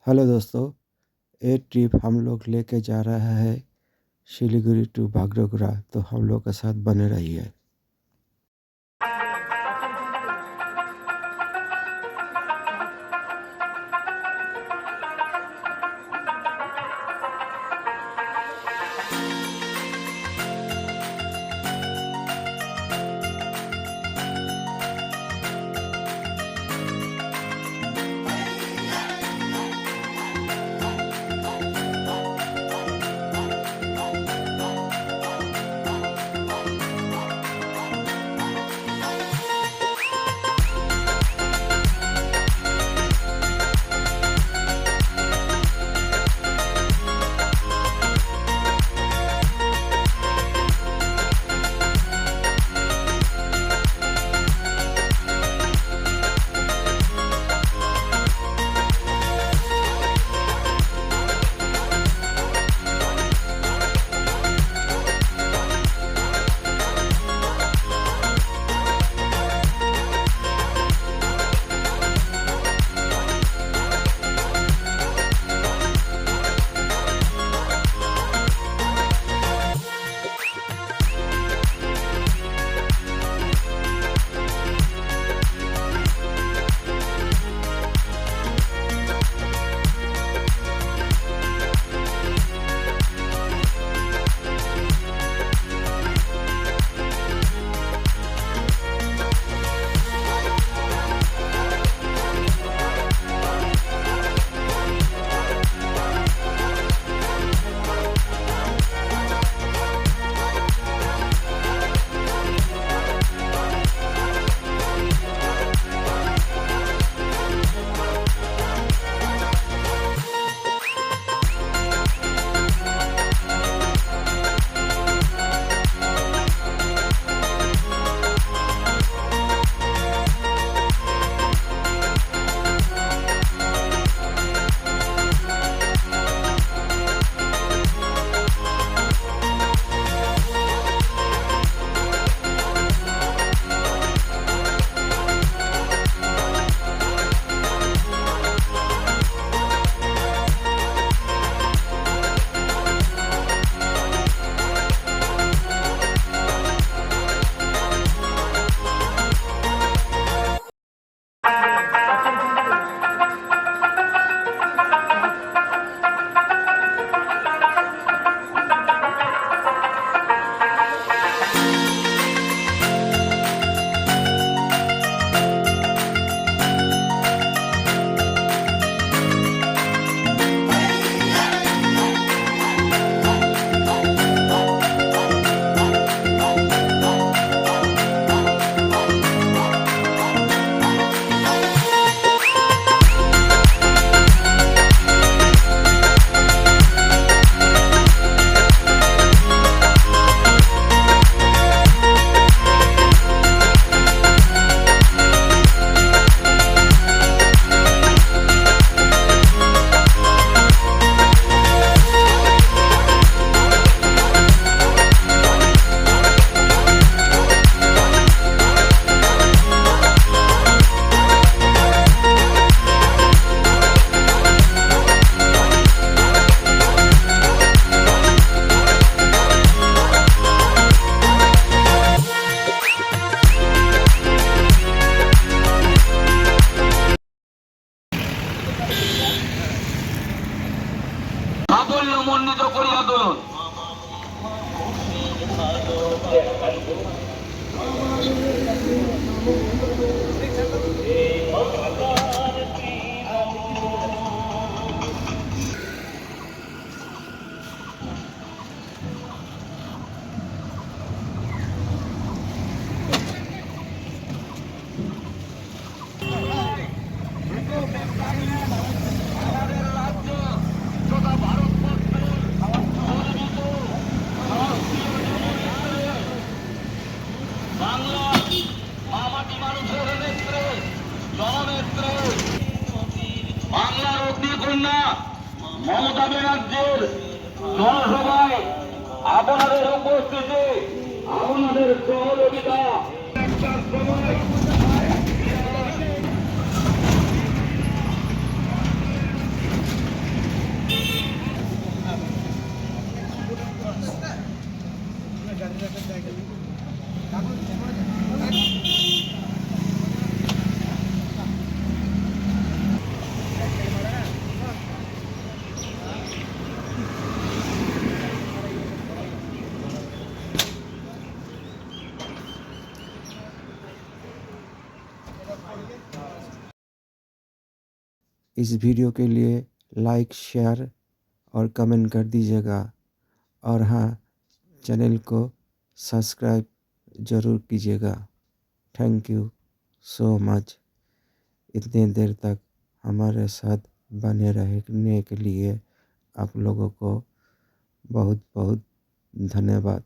हेलो दोस्तों, ये ट्रिप हम लोग लेके जा रहा है सिलीगुड़ी टू बागडोगरा। तो हम लोग के साथ बने रहिए। মন্ডিত করিয়া তুলুন। বাংলার অগ্নিকন্যা মমতা ব্যানার্জির জনসভায় আপনাদের উপস্থিতি, আপনাদের সহযোগিতা इस वीडियो के लिए लाइक, शेयर और कमेंट कर दीजिएगा। और हाँ, चैनल को सब्सक्राइब ज़रूर कीजिएगा। Thank you so much. इतने देर तक हमारे साथ बने रहने के लिए आप लोगों को बहुत बहुत धन्यवाद।